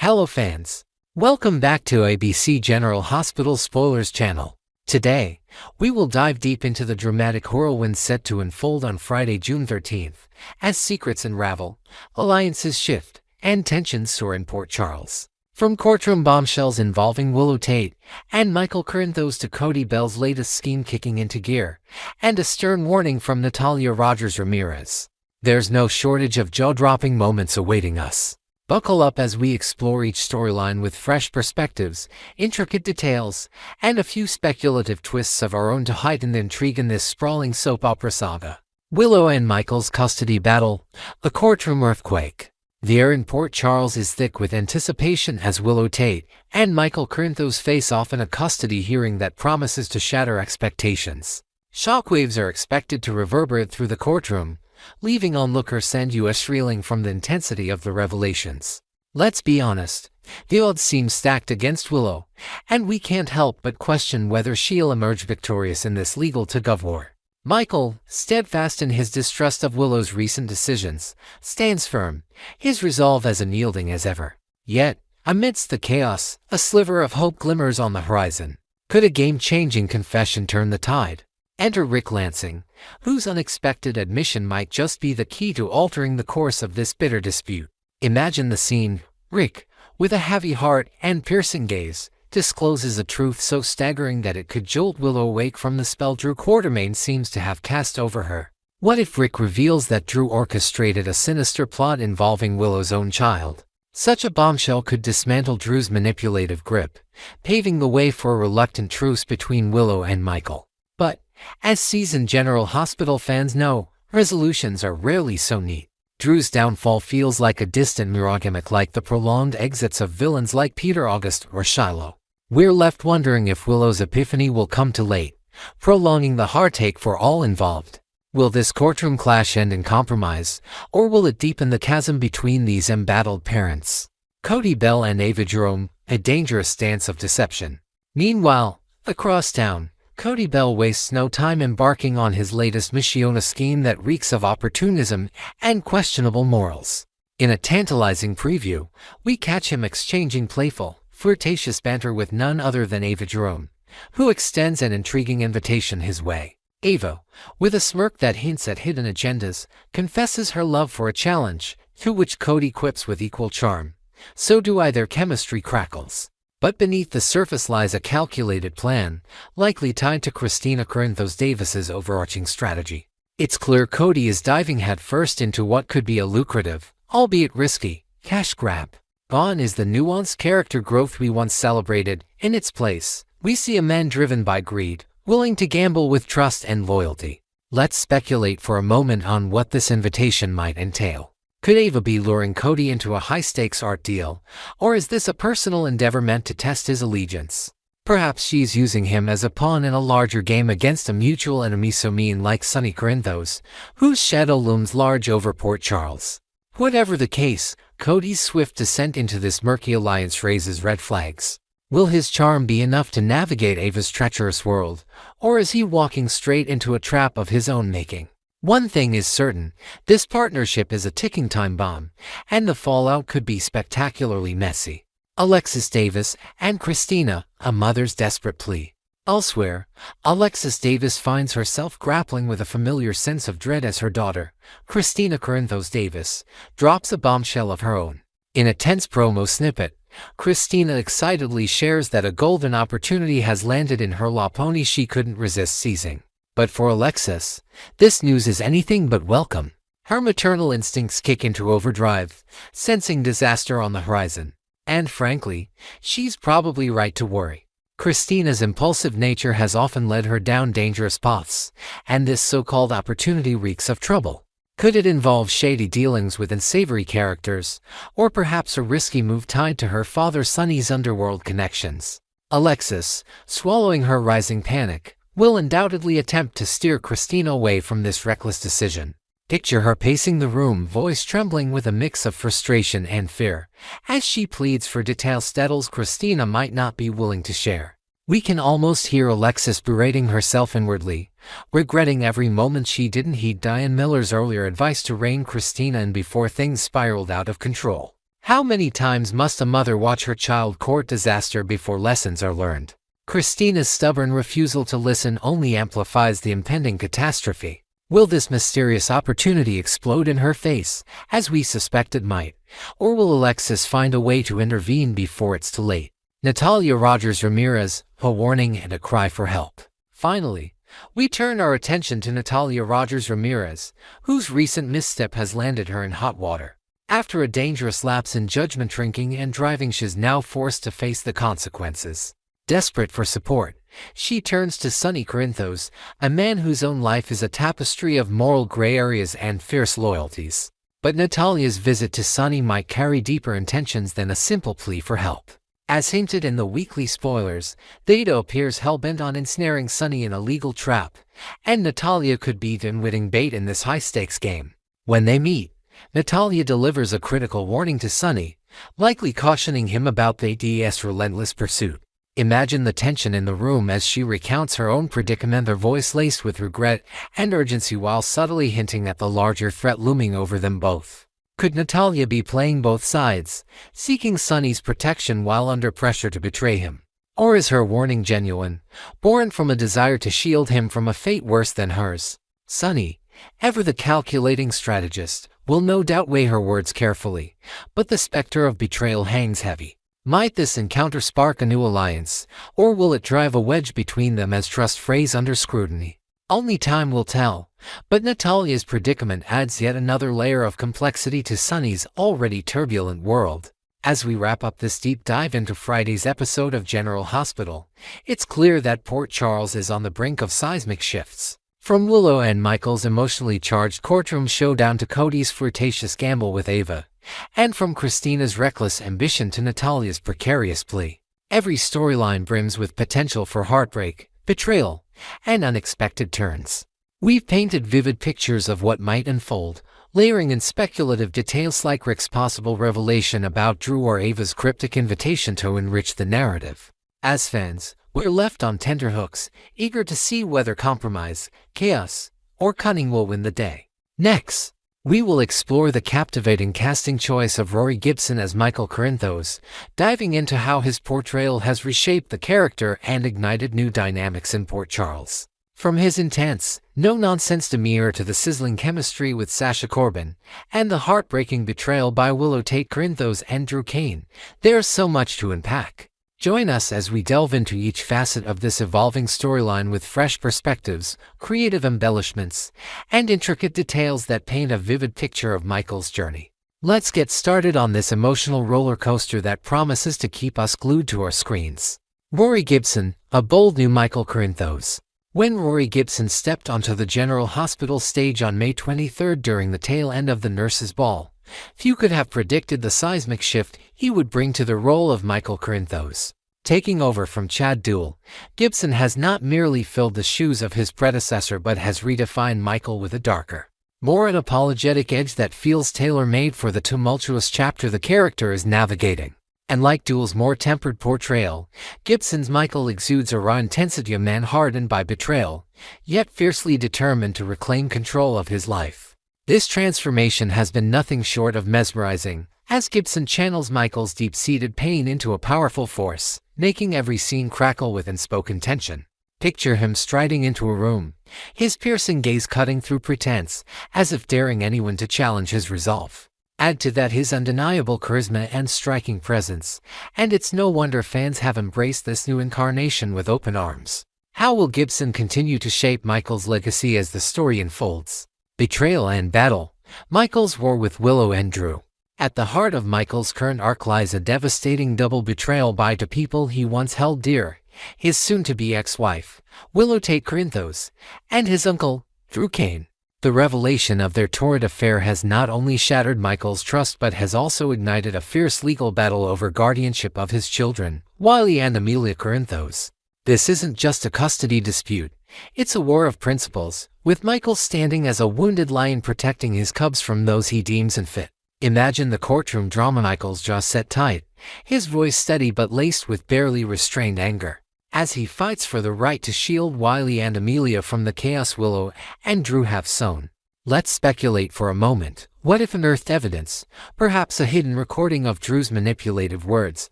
Hello fans! Welcome back to ABC General Hospital Spoilers channel. Today, we will dive deep into the dramatic whirlwind set to unfold on Friday, June 13th, as secrets unravel, alliances shift, and tensions soar in Port Charles. From courtroom bombshells involving Willow Tate and Michael Corinthos to Cody Bell's latest scheme kicking into gear, and a stern warning from Natalia Ramirez. There's no shortage of jaw-dropping moments awaiting us. Buckle up as we explore each storyline with fresh perspectives, intricate details, and a few speculative twists of our own to heighten the intrigue in this sprawling soap opera saga. Willow and Michael's custody battle, a courtroom earthquake. The air in Port Charles is thick with anticipation as Willow Tate and Michael Corinthos face off in a custody hearing that promises to shatter expectations. Shockwaves are expected to reverberate through the courtroom, leaving onlookers and us reeling from the intensity of the revelations. Let's be honest, the odds seem stacked against Willow, and we can't help but question whether she'll emerge victorious in this legal tug-of-war. Michael, steadfast in his distrust of Willow's recent decisions, stands firm, his resolve as unyielding as ever. Yet, amidst the chaos, a sliver of hope glimmers on the horizon. Could a game-changing confession turn the tide? Enter Rick Lansing, whose unexpected admission might just be the key to altering the course of this bitter dispute. Imagine the scene. Rick, with a heavy heart and piercing gaze, discloses a truth so staggering that it could jolt Willow awake from the spell Drew Quartermain seems to have cast over her. What if Rick reveals that Drew orchestrated a sinister plot involving Willow's own child? Such a bombshell could dismantle Drew's manipulative grip, paving the way for a reluctant truce between Willow and Michael. But, as seasoned General Hospital fans know, resolutions are rarely so neat. Drew's downfall feels like a distant mirage, like the prolonged exits of villains like Peter August or Shiloh. We're left wondering if Willow's epiphany will come too late, prolonging the heartache for all involved. Will this courtroom clash end in compromise, or will it deepen the chasm between these embattled parents? Cody Bell and Ava Jerome, a dangerous dance of deception. Meanwhile, across town, Cody Bell wastes no time embarking on his latest Michiona scheme that reeks of opportunism and questionable morals. In a tantalizing preview, we catch him exchanging playful, flirtatious banter with none other than Ava Jerome, who extends an intriguing invitation his way. Ava, with a smirk that hints at hidden agendas, confesses her love for a challenge, to which Cody quips with equal charm. So do I. Their chemistry crackles. But beneath the surface lies a calculated plan, likely tied to Kristina Corinthos Davis's overarching strategy. It's clear Cody is diving headfirst into what could be a lucrative, albeit risky, cash grab. Gone is the nuanced character growth we once celebrated. In its place, we see a man driven by greed, willing to gamble with trust and loyalty. Let's speculate for a moment on what this invitation might entail. Could Ava be luring Cody into a high-stakes art deal, or is this a personal endeavor meant to test his allegiance? Perhaps she's using him as a pawn in a larger game against a mutual enemy so mean like Sonny Corinthos, whose shadow looms large over Port Charles. Whatever the case, Cody's swift descent into this murky alliance raises red flags. Will his charm be enough to navigate Ava's treacherous world, or is he walking straight into a trap of his own making? One thing is certain, this partnership is a ticking time bomb, and the fallout could be spectacularly messy. Alexis Davis and Kristina, a mother's desperate plea. Elsewhere, Alexis Davis finds herself grappling with a familiar sense of dread as her daughter, Kristina Corinthos Davis, drops a bombshell of her own. In a tense promo snippet, Kristina excitedly shares that a golden opportunity has landed in her lap pony she couldn't resist seizing. But for Alexis, this news is anything but welcome. Her maternal instincts kick into overdrive, sensing disaster on the horizon. And frankly, she's probably right to worry. Kristina's impulsive nature has often led her down dangerous paths, and this so-called opportunity reeks of trouble. Could it involve shady dealings with unsavory characters, or perhaps a risky move tied to her father Sonny's underworld connections? Alexis, swallowing her rising panic, will undoubtedly attempt to steer Kristina away from this reckless decision. Picture her pacing the room, voice trembling with a mix of frustration and fear, as she pleads for details Kristina might not be willing to share. We can almost hear Alexis berating herself inwardly, regretting every moment she didn't heed Diane Miller's earlier advice to rein Kristina in before things spiraled out of control. How many times must a mother watch her child court disaster before lessons are learned? Kristina's stubborn refusal to listen only amplifies the impending catastrophe. Will this mysterious opportunity explode in her face, as we suspect it might, or will Alexis find a way to intervene before it's too late? Natalia Rogers Ramirez, a warning and a cry for help. Finally, we turn our attention to Natalia Rogers Ramirez, whose recent misstep has landed her in hot water. After a dangerous lapse in judgment, drinking and driving, she is now forced to face the consequences. Desperate for support, she turns to Sonny Corinthos, a man whose own life is a tapestry of moral gray areas and fierce loyalties. But Natalia's visit to Sonny might carry deeper intentions than a simple plea for help. As hinted in the weekly spoilers, Thiebaud appears hell-bent on ensnaring Sonny in a legal trap, and Natalia could be the unwitting bait in this high-stakes game. When they meet, Natalia delivers a critical warning to Sonny, likely cautioning him about Thiebaud's relentless pursuit. Imagine the tension in the room as she recounts her own predicament, her voice laced with regret and urgency while subtly hinting at the larger threat looming over them both. Could Natalia be playing both sides, seeking Sonny's protection while under pressure to betray him? Or is her warning genuine, born from a desire to shield him from a fate worse than hers? Sonny, ever the calculating strategist, will no doubt weigh her words carefully, but the specter of betrayal hangs heavy. Might this encounter spark a new alliance, or will it drive a wedge between them as trust frays under scrutiny? Only time will tell, but Natalia's predicament adds yet another layer of complexity to Sonny's already turbulent world. As we wrap up this deep dive into Friday's episode of General Hospital, it's clear that Port Charles is on the brink of seismic shifts. From Willow and Michael's emotionally charged courtroom showdown to Cody's flirtatious gamble with Ava, and from Kristina's reckless ambition to Natalia's precarious plea, every storyline brims with potential for heartbreak, betrayal, and unexpected turns. We've painted vivid pictures of what might unfold, layering in speculative details like Rick's possible revelation about Drew or Ava's cryptic invitation to enrich the narrative. As fans, we're left on tenterhooks, eager to see whether compromise, chaos, or cunning will win the day. Next, we will explore the captivating casting choice of Rory Gibson as Michael Corinthos, diving into how his portrayal has reshaped the character and ignited new dynamics in Port Charles. From his intense, no-nonsense demeanor to the sizzling chemistry with Sasha Corbin, and the heartbreaking betrayal by Willow Corinthos and Drew Kane, there's so much to unpack. Join us as we delve into each facet of this evolving storyline with fresh perspectives, creative embellishments, and intricate details that paint a vivid picture of Michael's journey. Let's get started on this emotional roller coaster that promises to keep us glued to our screens. Rory Gibson, a bold new Michael Corinthos. When Rory Gibson stepped onto the General Hospital stage on May 23 during the tail end of the Nurses' Ball, few could have predicted the seismic shift he would bring to the role of Michael Corinthos. Taking over from Chad Duell, Gibson has not merely filled the shoes of his predecessor but has redefined Michael with a darker, more unapologetic edge that feels tailor-made for the tumultuous chapter the character is navigating. And like Duell's more tempered portrayal, Gibson's Michael exudes a raw intensity, a man hardened by betrayal, yet fiercely determined to reclaim control of his life. This transformation has been nothing short of mesmerizing, as Gibson channels Michael's deep-seated pain into a powerful force, making every scene crackle with unspoken tension. Picture him striding into a room, his piercing gaze cutting through pretense, as if daring anyone to challenge his resolve. Add to that his undeniable charisma and striking presence, and it's no wonder fans have embraced this new incarnation with open arms. How will Gibson continue to shape Michael's legacy as the story unfolds? Betrayal and battle. Michael's war with Willow and Drew. At the heart of Michael's current arc lies a devastating double betrayal by two people he once held dear, his soon-to-be ex-wife, Willow Corinthos, and his uncle, Drew Kane. The revelation of their torrid affair has not only shattered Michael's trust but has also ignited a fierce legal battle over guardianship of his children, Wiley and Amelia Corinthos. This isn't just a custody dispute, it's a war of principles, with Michael standing as a wounded lion protecting his cubs from those he deems unfit. Imagine the courtroom drama, Michael's jaw set tight, his voice steady but laced with barely restrained anger, as he fights for the right to shield Wiley and Amelia from the chaos Willow and Drew have sown. Let's speculate for a moment. What if unearthed evidence, perhaps a hidden recording of Drew's manipulative words,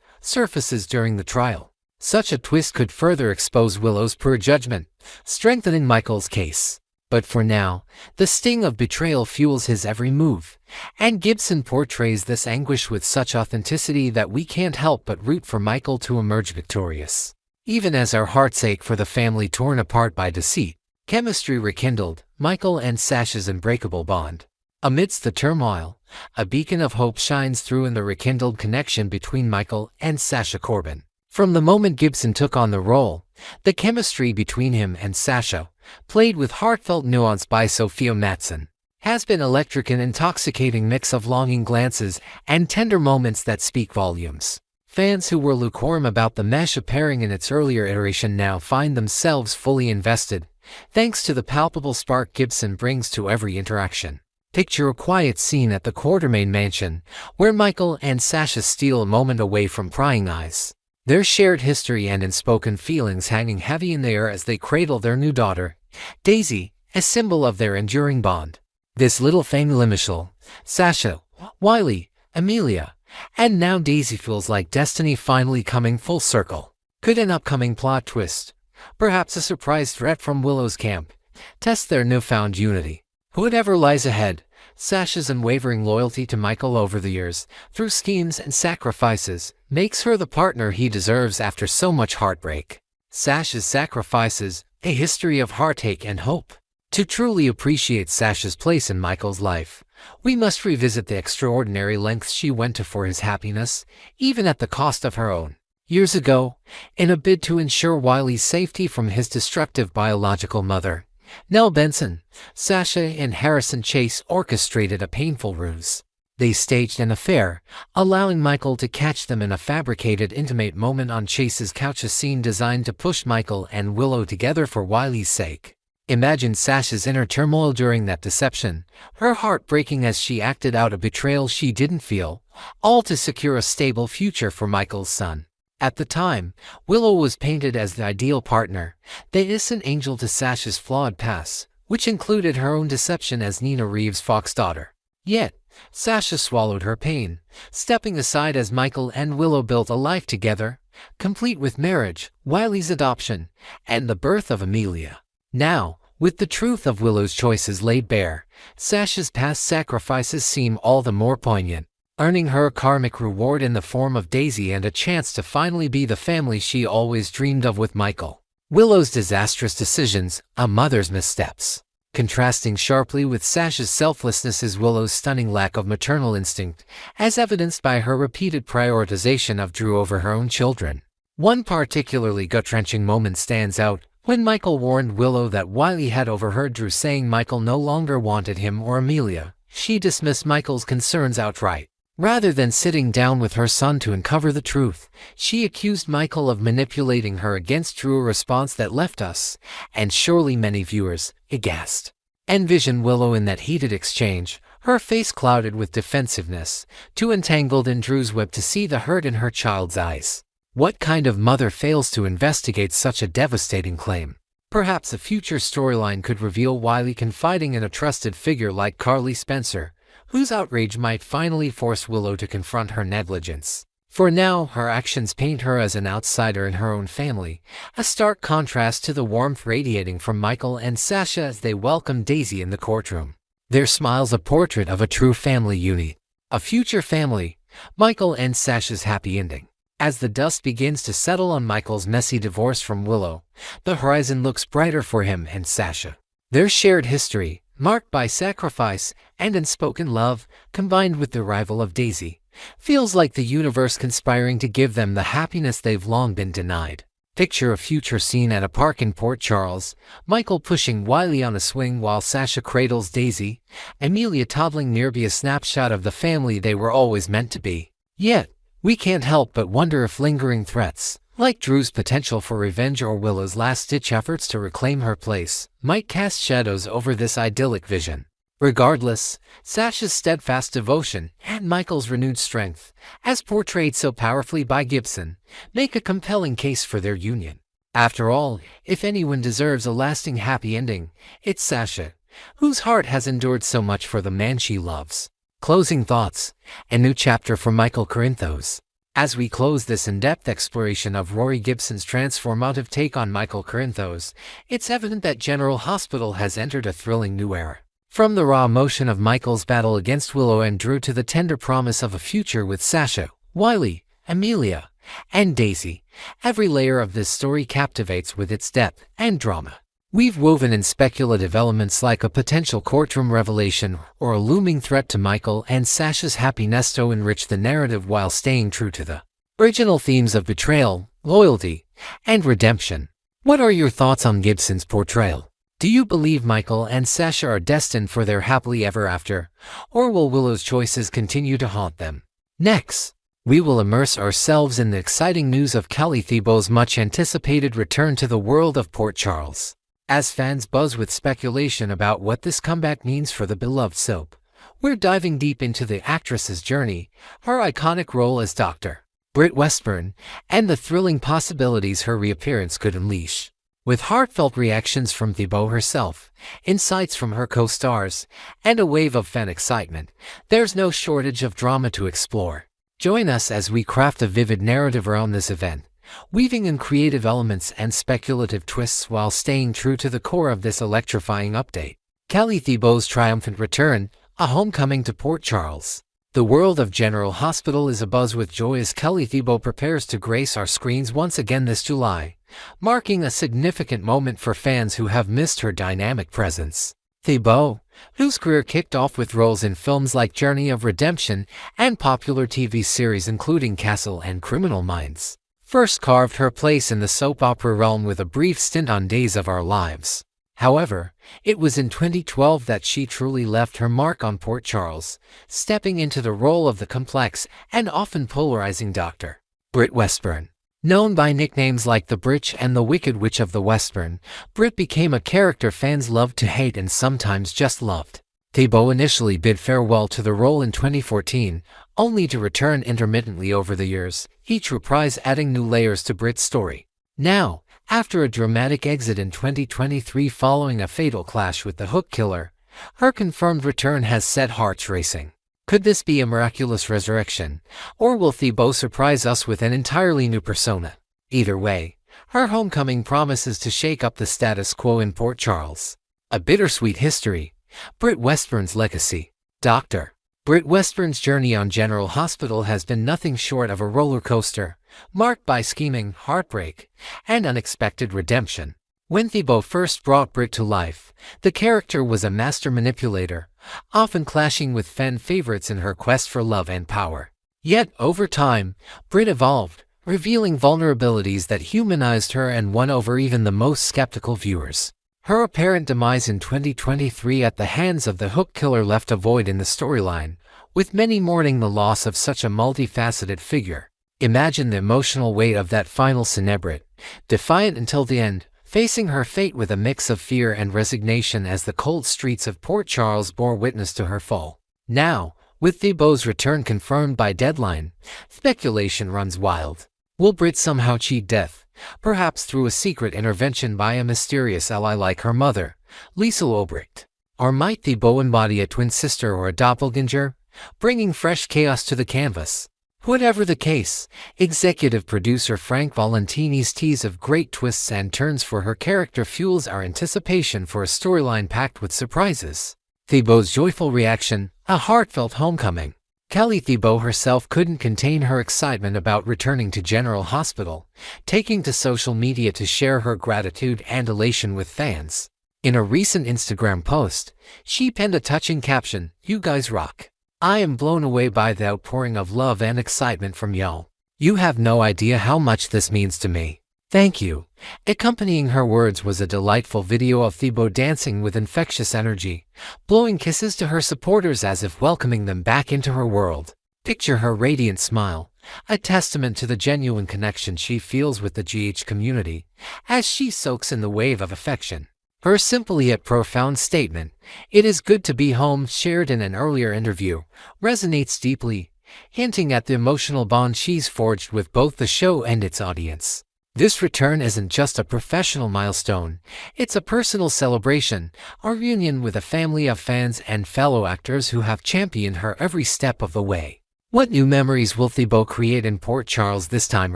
surfaces during the trial? Such a twist could further expose Willow's poor judgment, strengthening Michael's case. But for now, the sting of betrayal fuels his every move, and Gibson portrays this anguish with such authenticity that we can't help but root for Michael to emerge victorious. Even as our hearts ache for the family torn apart by deceit, chemistry rekindled, Michael and Sasha's unbreakable bond. Amidst the turmoil, a beacon of hope shines through in the rekindled connection between Michael and Sasha Corbin. From the moment Gibson took on the role, the chemistry between him and Sasha, played with heartfelt nuance by Sophia Matson, has been electric, an intoxicating mix of longing glances and tender moments that speak volumes. Fans who were lukewarm about the Mesha pairing in its earlier iteration now find themselves fully invested, thanks to the palpable spark Gibson brings to every interaction. Picture a quiet scene at the Courtroom mansion, where Michael and Sasha steal a moment away from prying eyes. Their shared history and unspoken feelings hanging heavy in the air as they cradle their new daughter, Daisy, a symbol of their enduring bond. This little family mishal, Sasha, Wiley, Amelia, and now Daisy, feels like destiny finally coming full circle. Could an upcoming plot twist, perhaps a surprise threat from Willow's camp, test their newfound unity? Whatever lies ahead, Sasha's unwavering loyalty to Michael over the years, through schemes and sacrifices, makes her the partner he deserves after so much heartbreak. Sasha's sacrifices, a history of heartache and hope. To truly appreciate Sasha's place in Michael's life, we must revisit the extraordinary lengths she went to for his happiness, even at the cost of her own. Years ago, in a bid to ensure Wiley's safety from his destructive biological mother, Nell Benson, Sasha and Harrison Chase orchestrated a painful ruse. They staged an affair, allowing Michael to catch them in a fabricated intimate moment on Chase's couch, a scene designed to push Michael and Willow together for Wiley's sake. Imagine Sasha's inner turmoil during that deception, her heart breaking as she acted out a betrayal she didn't feel, all to secure a stable future for Michael's son. At the time, Willow was painted as the ideal partner, the innocent angel to Sasha's flawed past, which included her own deception as Nina Reeves' Fox daughter. Yet, Sasha swallowed her pain, stepping aside as Michael and Willow built a life together, complete with marriage, Wiley's adoption, and the birth of Amelia. Now, with the truth of Willow's choices laid bare, Sasha's past sacrifices seem all the more poignant, earning her a karmic reward in the form of Daisy and a chance to finally be the family she always dreamed of with Michael. Willow's disastrous decisions, a mother's missteps. Contrasting sharply with Sasha's selflessness is Willow's stunning lack of maternal instinct, as evidenced by her repeated prioritization of Drew over her own children. One particularly gut-wrenching moment stands out, when Michael warned Willow that Wiley had overheard Drew saying Michael no longer wanted him or Amelia. She dismissed Michael's concerns outright. Rather than sitting down with her son to uncover the truth, she accused Michael of manipulating her against Drew, a response that left us, and surely many viewers, aghast. Envision Willow in that heated exchange, her face clouded with defensiveness, too entangled in Drew's web to see the hurt in her child's eyes. What kind of mother fails to investigate such a devastating claim? Perhaps a future storyline could reveal Wiley confiding in a trusted figure like Carly Spencer, whose outrage might finally force Willow to confront her negligence. For now, her actions paint her as an outsider in her own family, a stark contrast to the warmth radiating from Michael and Sasha as they welcome Daisy in the courtroom. Their smile's a portrait of a true family unit, a future family, Michael and Sasha's happy ending. As the dust begins to settle on Michael's messy divorce from Willow, the horizon looks brighter for him and Sasha. Their shared history, marked by sacrifice and unspoken love, combined with the arrival of Daisy, feels like the universe conspiring to give them the happiness they've long been denied. Picture a future scene at a park in Port Charles, Michael pushing Wiley on a swing while Sasha cradles Daisy, Amelia toddling nearby, a snapshot of the family they were always meant to be. Yet, we can't help but wonder if lingering threats, like Drew's potential for revenge or Willow's last-ditch efforts to reclaim her place, might cast shadows over this idyllic vision. Regardless, Sasha's steadfast devotion and Michael's renewed strength, as portrayed so powerfully by Gibson, make a compelling case for their union. After all, if anyone deserves a lasting happy ending, it's Sasha. whose heart has endured so much for the man she loves. Closing thoughts. A new chapter for Michael Corinthos. As we close this in-depth exploration of Rory Gibson's transformative take on Michael Corinthos, it's evident that General Hospital has entered a thrilling new era. From the raw emotion of Michael's battle against Willow and Drew to the tender promise of a future with Sasha, Wiley, Amelia, and Daisy, every layer of this story captivates with its depth and drama. We've woven in speculative elements like a potential courtroom revelation or a looming threat to Michael and Sasha's happiness to enrich the narrative while staying true to the original themes of betrayal, loyalty, and redemption. What are your thoughts on Gibson's portrayal? Do you believe Michael and Sasha are destined for their happily ever after, or will Willow's choices continue to haunt them? Next, we will immerse ourselves in the exciting news of Kelly Thiebaud's much-anticipated return to the world of Port Charles. As fans buzz with speculation about what this comeback means for the beloved soap, we're diving deep into the actress's journey, her iconic role as Dr. Britt Westbourne, and the thrilling possibilities her reappearance could unleash. With heartfelt reactions from Thiebaud herself, insights from her co-stars, and a wave of fan excitement, there's no shortage of drama to explore. Join us as we craft a vivid narrative around this event, weaving in creative elements and speculative twists while staying true to the core of this electrifying update. Kelly Thiebaud's triumphant return, a homecoming to Port Charles. The world of General Hospital is abuzz with joy as Kelly Thiebaud prepares to grace our screens once again this July, marking a significant moment for fans who have missed her dynamic presence. Thiebaud, whose career kicked off with roles in films like Journey of Redemption and popular TV series including Castle and Criminal Minds, first carved her place in the soap opera realm with a brief stint on Days of Our Lives. However, it was in 2012 that she truly left her mark on Port Charles, stepping into the role of the complex and often polarizing Dr. Britt Westbourne. Known by nicknames like the Britch and the Wicked Witch of the Westbourne, Britt became a character fans loved to hate and sometimes just loved. Thiebaud initially bid farewell to the role in 2014, only to return intermittently over the years, each reprise adding new layers to Britt's story. Now, after a dramatic exit in 2023 following a fatal clash with the Hook Killer, her confirmed return has set hearts racing. Could this be a miraculous resurrection, or will Thiebaud surprise us with an entirely new persona? Either way, her homecoming promises to shake up the status quo in Port Charles. A bittersweet history. Britt Westbourne's legacy. Dr. Britt Westbourne's journey on General Hospital has been nothing short of a roller coaster, marked by scheming, heartbreak, and unexpected redemption. When Thiebaud first brought Britt to life, the character was a master manipulator, often clashing with fan favorites in her quest for love and power. Yet, over time, Britt evolved, revealing vulnerabilities that humanized her and won over even the most skeptical viewers. Her apparent demise in 2023 at the hands of the Hook Killer left a void in the storyline, with many mourning the loss of such a multifaceted figure. Imagine the emotional weight of that final scene, Britt, defiant until the end, facing her fate with a mix of fear and resignation as the cold streets of Port Charles bore witness to her fall. Now, with Thiebaud's return confirmed by Deadline, speculation runs wild. Will Britt somehow cheat death, perhaps through a secret intervention by a mysterious ally like her mother, Liesl Obrecht? Or might Thiebaud embody a twin sister or a doppelganger, bringing fresh chaos to the canvas? Whatever the case, executive producer Frank Valentini's tease of great twists and turns for her character fuels our anticipation for a storyline packed with surprises. Thiebaud's joyful reaction, a heartfelt homecoming. Kelly Thiebaud herself couldn't contain her excitement about returning to General Hospital, taking to social media to share her gratitude and elation with fans. In a recent Instagram post, she penned a touching caption, "You guys rock. I am blown away by the outpouring of love and excitement from y'all. You have no idea how much this means to me. Thank you." Accompanying her words was a delightful video of Thiebaud dancing with infectious energy, blowing kisses to her supporters as if welcoming them back into her world. Picture her radiant smile, a testament to the genuine connection she feels with the GH community, as she soaks in the wave of affection. Her simple yet profound statement, "It is good to be home," shared in an earlier interview, resonates deeply, hinting at the emotional bond she's forged with both the show and its audience. This return isn't just a professional milestone, it's a personal celebration, a reunion with a family of fans and fellow actors who have championed her every step of the way. What new memories will Thiebaud create in Port Charles this time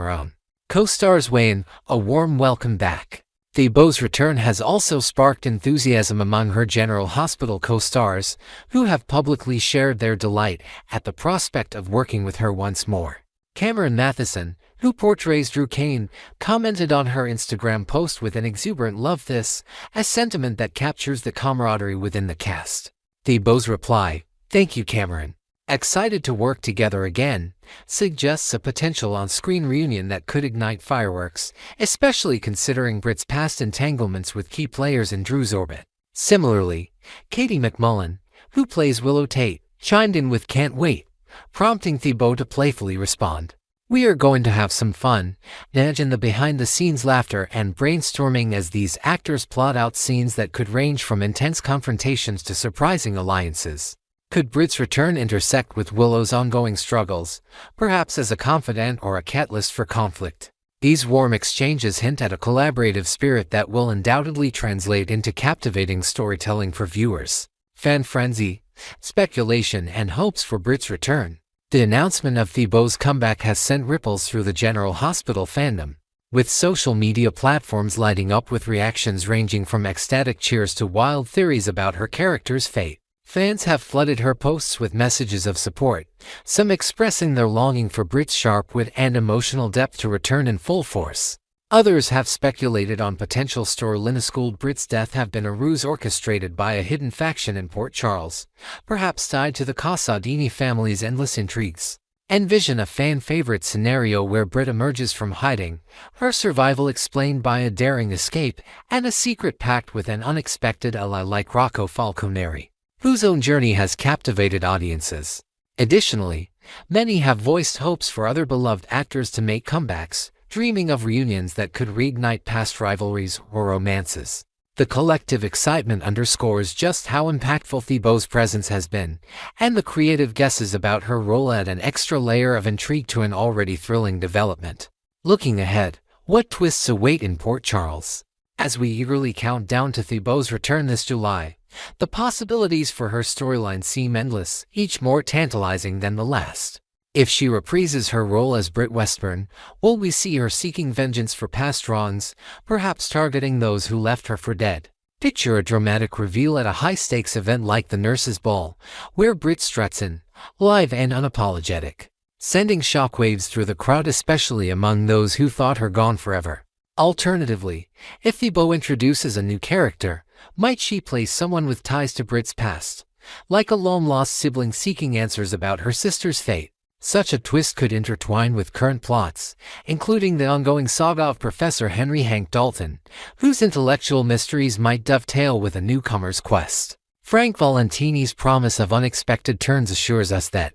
around? Co-stars weigh in, a warm welcome back. Thiebaud's return has also sparked enthusiasm among her General Hospital co-stars, who have publicly shared their delight at the prospect of working with her once more. Cameron Matheson, who portrays Drew Kane, commented on her Instagram post with an exuberant "Love this," a sentiment that captures the camaraderie within the cast. Thiebaud's reply, "Thank you, Cameron. Excited to work together again," suggests a potential on-screen reunion that could ignite fireworks, especially considering Britt's past entanglements with key players in Drew's orbit. Similarly, Katie McMullen, who plays Willow Tate, chimed in with "Can't wait," prompting Thiebaud to playfully respond, "We are going to have some fun." Imagine the behind-the-scenes laughter and brainstorming as these actors plot out scenes that could range from intense confrontations to surprising alliances. Could Britt's return intersect with Willow's ongoing struggles, perhaps as a confidant or a catalyst for conflict? These warm exchanges hint at a collaborative spirit that will undoubtedly translate into captivating storytelling for viewers. Fan frenzy, speculation, and hopes for Britt's return. The announcement of Thiebaud's comeback has sent ripples through the General Hospital fandom, with social media platforms lighting up with reactions ranging from ecstatic cheers to wild theories about her character's fate. Fans have flooded her posts with messages of support, some expressing their longing for Britt's sharp wit and emotional depth to return in full force. Others have speculated on potential storylines. Could Britt's death have been a ruse orchestrated by a hidden faction in Port Charles, perhaps tied to the Casadini family's endless intrigues? Envision a fan-favorite scenario where Britt emerges from hiding, her survival explained by a daring escape and a secret pact with an unexpected ally like Rocco Falconeri, whose own journey has captivated audiences. Additionally, many have voiced hopes for other beloved actors to make comebacks, dreaming of reunions that could reignite past rivalries or romances. The collective excitement underscores just how impactful Thiebaud's presence has been, and the creative guesses about her role add an extra layer of intrigue to an already thrilling development. Looking ahead, what twists await in Port Charles? As we eagerly count down to Thiebaud's return this July, the possibilities for her storyline seem endless, each more tantalizing than the last. If she reprises her role as Britt Westbourne, will we see her seeking vengeance for past wrongs, perhaps targeting those who left her for dead? Picture a dramatic reveal at a high-stakes event like the Nurses' Ball, where Britt struts in, live and unapologetic, sending shockwaves through the crowd, especially among those who thought her gone forever. Alternatively, if Thiebaud introduces a new character, might she play someone with ties to Britt's past, like a long-lost sibling seeking answers about her sister's fate? Such a twist could intertwine with current plots, including the ongoing saga of Professor Henry Hank Dalton, whose intellectual mysteries might dovetail with a newcomer's quest. Frank Valentini's promise of unexpected turns assures us that,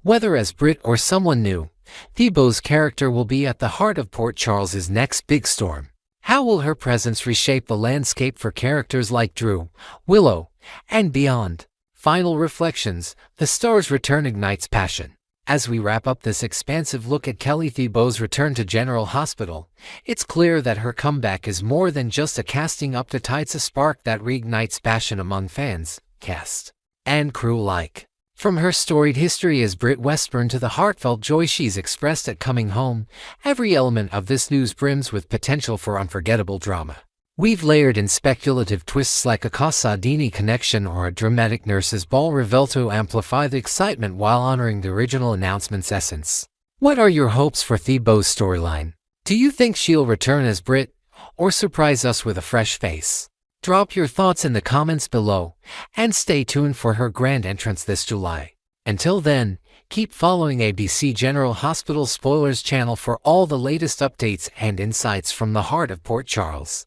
whether as Britt or someone new, Thiebaud's character will be at the heart of Port Charles's next big storm. How will her presence reshape the landscape for characters like Drew, Willow, and beyond? Final reflections: the star's return ignites passion. As we wrap up this expansive look at Kelly Thiebaud's return to General Hospital, it's clear that her comeback is more than just a casting up to tights, a spark that reignites passion among fans, cast, and crew alike. From her storied history as Britt Westbourne to the heartfelt joy she's expressed at coming home, every element of this news brims with potential for unforgettable drama. We've layered in speculative twists like a Casadini connection or a dramatic Nurses' Ball reveal to amplify the excitement while honoring the original announcement's essence. What are your hopes for Thiebaud's storyline? Do you think she'll return as Britt, or surprise us with a fresh face? Drop your thoughts in the comments below, and stay tuned for her grand entrance this July. Until then, keep following ABC General Hospital Spoilers channel for all the latest updates and insights from the heart of Port Charles.